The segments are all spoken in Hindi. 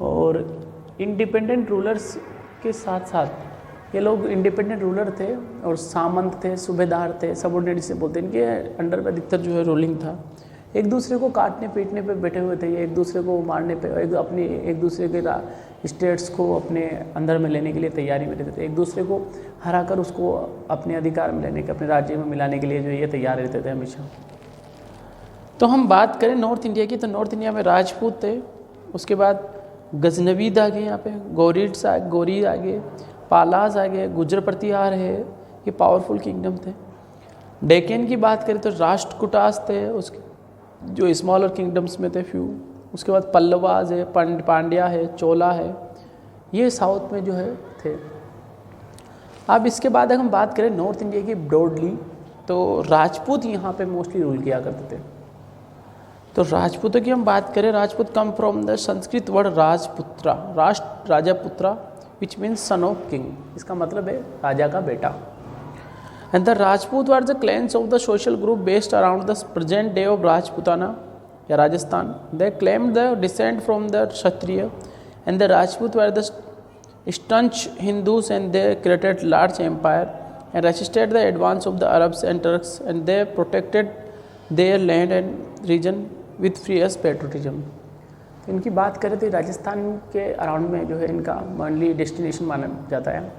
और इंडिपेंडेंट रूलर्स के साथ साथ ये लोग इंडिपेंडेंट रूलर थे और सामंत थे, सूबेदार थे, सबऑर्डिनेट जिसे बोलते हैं, इनके अंडर में अधिकतर जो है रूलिंग था। एक दूसरे को काटने पीटने पे बैठे हुए थे, ये एक दूसरे को मारने पे, एक दूसरे के स्टेट्स को अपने अंदर में लेने के लिए तैयारी में रहते थे, एक दूसरे को हरा कर उसको अपने अधिकार में लेने के, अपने राज्य में मिलाने के लिए जो ये तैयार रहते थे हमेशा। तो हम बात करें नॉर्थ इंडिया की, तो नॉर्थ इंडिया में राजपूत थे, उसके बाद गजनवीद आ गए, यहाँ पे गोरीद आ गए, पालाज आ गए, गुजर प्रतिहार है, ये पावरफुल किंगडम थे। डेक्कन की बात करें तो राष्ट्रकूटास थे, उसके जो स्मॉलर किंगडम्स में थे फ्यू। उसके बाद पल्लवाज है, पांड्या है, चोला है, ये साउथ में जो है थे। अब इसके बाद अगर हम बात करें नॉर्थ इंडिया की ब्रॉडली, तो राजपूत यहाँ पे मोस्टली रूल किया करते थे। तो राजपूतों की हम बात करें, Rajput came from the Sanskrit word Rajputra, Rajaputra which means son of king, इसका मतलब है राजा का बेटा। And the Rajput were the clans of the social group based around the present day of Rajputana या Rajasthan. They claimed the descent from the Kshatriya and the Rajput were the staunch Hindus and they created large empire and resisted the advance of the Arabs and Turks and they protected their land and region with fierce patriotism। इनकी बात करें तो राजस्थान के अराउंड में जो है इनका मेनली डेस्टिनेशन माना जाता है।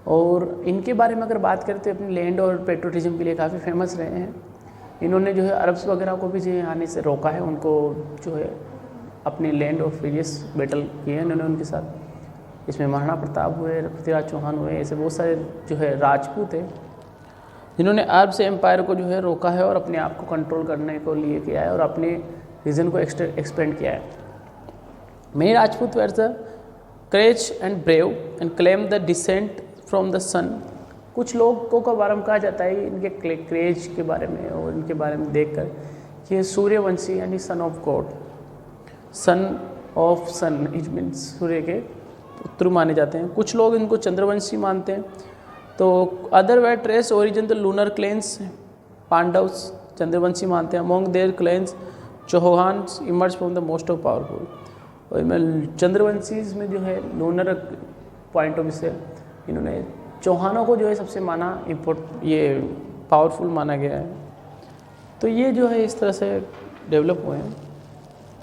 और इनके बारे में अगर बात करें तो अपने लैंड और पेट्रोटिज्म के लिए काफ़ी फेमस रहे हैं। इन्होंने जो है अरब्स वगैरह को भी जो आने से रोका है, उनको जो है अपने लैंड और फ्रीजियस बैटल किए इन्होंने उनके साथ। इसमें महाराणा प्रताप हुए, पृथ्वीराज चौहान हुए, ऐसे बहुत सारे जो है राजपूत हैं जिन्होंने अरब से एम्पायर को जो है रोका है और अपने आप को कंट्रोल करने को लिए किया है और अपने रीजन को एक्सपेंड किया है। Many Rajput were the courage and brave and claim the descent from the sun. कुछ लोगों का बारे में कहा जाता है इनके क्रेज के बारे में और इनके बारे में देखकर कि ये सूर्यवंशी यानी son of god, son of sun it means Surya के पुत्र माने जाते हैं। कुछ लोग इनको चंद्रवंशी मानते हैं। तो other way trace origin the lunar clans, Pandavs Chandravanshi मानते हैं। Among their clans Chauhans emerge from the most of powerful. और इनमें चंद्रवंशीज में जो है लूनर पॉइंट ऑफ व्यू से इन्होंने चौहानों को जो है सबसे माना ये पावरफुल माना गया है। तो ये जो है इस तरह से डेवलप हुए हैं।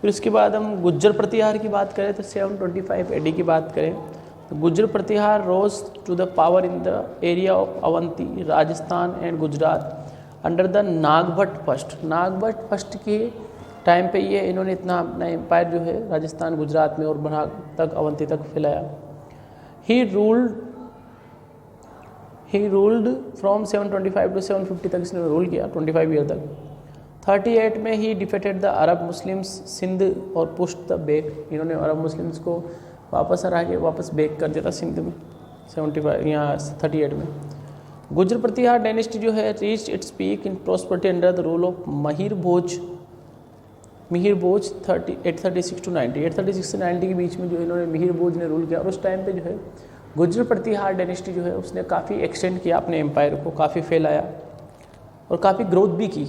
फिर उसके बाद हम गुज्जर प्रतिहार की बात करें तो 725 AD की बात करें तो Gujjar Pratihara rose to the power in the area of Avanti, Rajasthan and Gujarat under the Nagabhata first. Nagabhata first के टाइम पे ये इन्होंने इतना अपना एम्पायर जो है राजस्थान, गुजरात में और बना तक अवंती तक फैलाया। ही रूल्ड फ्रॉम 725 to 750 तक इसने रूल किया, 25 ईयर तक। 38 में ही defeated the Arab Muslims Sindh और पुश्त द बेक। इन्होंने अरब मुस्लिम्स को वापस हरा के वापस बेक कर दिया था सिंध में 75 यहाँ 38 में। गुज्जर प्रतिहार डायनेस्टी जो है reach its peak in prosperity under the rule of Mihir Bhoj 836 to 90। 836 से 90 के बीच में जो इन्होंने मिहिर भोज ने रूल किया और उस टाइम पे जो है गुज्जर प्रतिहार डायनेस्टी जो है उसने काफ़ी एक्सटेंड किया अपने एम्पायर को, काफ़ी फैलाया और काफ़ी ग्रोथ भी की।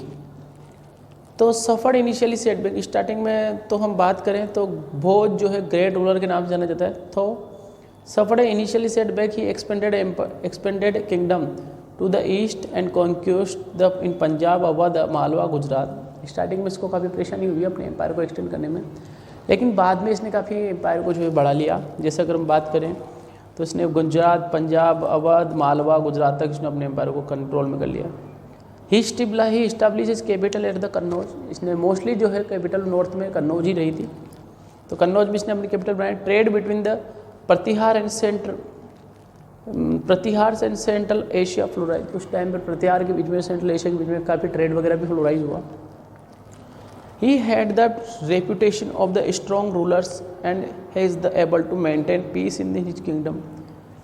तो सफर इनिशियली सेटबैक स्टार्टिंग में तो हम बात करें तो भोज जो है ग्रेट रूलर के नाम से जाना जाता है। तो सफर इनिशियली सेटबैक ही expanded kingdom to the east and conquest the in Punjab, Awadh, Malwa, Gujarat. Starting में इसको काफ़ी परेशानी हुई अपने एम्पायर को एक्सटेंड करने में, लेकिन बाद में इसने काफ़ी एम्पायर को जो है बढ़ा लिया। जैसे अगर हम बात करें तो इसने गुजरात, पंजाब, अवध, मालवा, गुजरात तक इसने अपने एम्पायर को कंट्रोल में कर लिया। He establish capital at the Kannauj. इसने मोस्टली जो है कैपिटल नॉर्थ में कन्नौज ही रही थी, तो कन्नौज में इसने अपनी कैपिटल बनाई। Trade between the Pratihara and central Asia flourish. उस टाइम पर प्रतिहार के बीच में, सेंट्रल एशिया के बीच में काफ़ी ट्रेड वगैरह भी फ्लोराइज हुआ। He had the reputation of the strong rulers and has the able to maintain peace in his kingdom.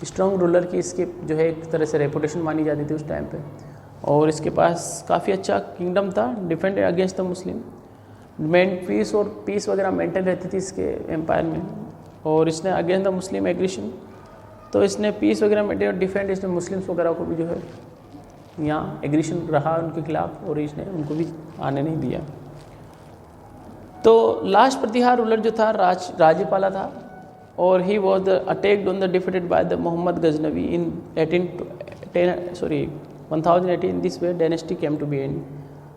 Strong ruler की इसके जो है एक तरह से रेपुटेशन मानी जाती थी उस टाइम पे, और इसके पास काफ़ी अच्छा किंगडम था, defend against the Muslim. Peace वगैरह मेंटेन रहती थी इसके एम्पायर में, और इसने अगेंस्ट द मुस्लिम एग्रेशन, तो इसने पीस वगैरह मेंटेन और डिफेंड, इसने मुस्लिम्स वगैरह को भी जो है यहाँ एग्रेशन रहा उनके खिलाफ और इसने उनको भी आने नहीं दिया। तो लास्ट प्रतिहार रूलर जो था राजपाला था, और he was the attacked on the defeated by the Mohammad Ghaznavi in 1018 this way dynasty came to be end.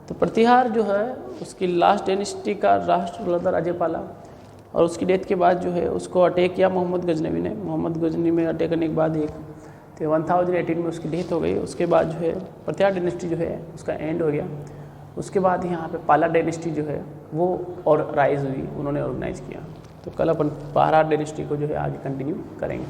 तो प्रतिहार जो है उसकी लास्ट डायनेस्टी का राष्ट्र रूलर था राज्यपाला, और उसकी डेथ के बाद जो है उसको अटैक किया मोहम्मद गजनवी ने। मोहम्मद गजनवी में अटैक करने के बाद एक तो 1018 में उसकी डेथ हो गई। उसके बाद जो है प्रतिहार डायनेस्टी जो है उसका एंड हो गया। उसके बाद यहाँ पे पाला डायनेस्टी जो है वो और राइज हुई, उन्होंने ऑर्गेनाइज किया। तो कल अपन पाला डायनेस्टी को जो है आगे कंटिन्यू करेंगे।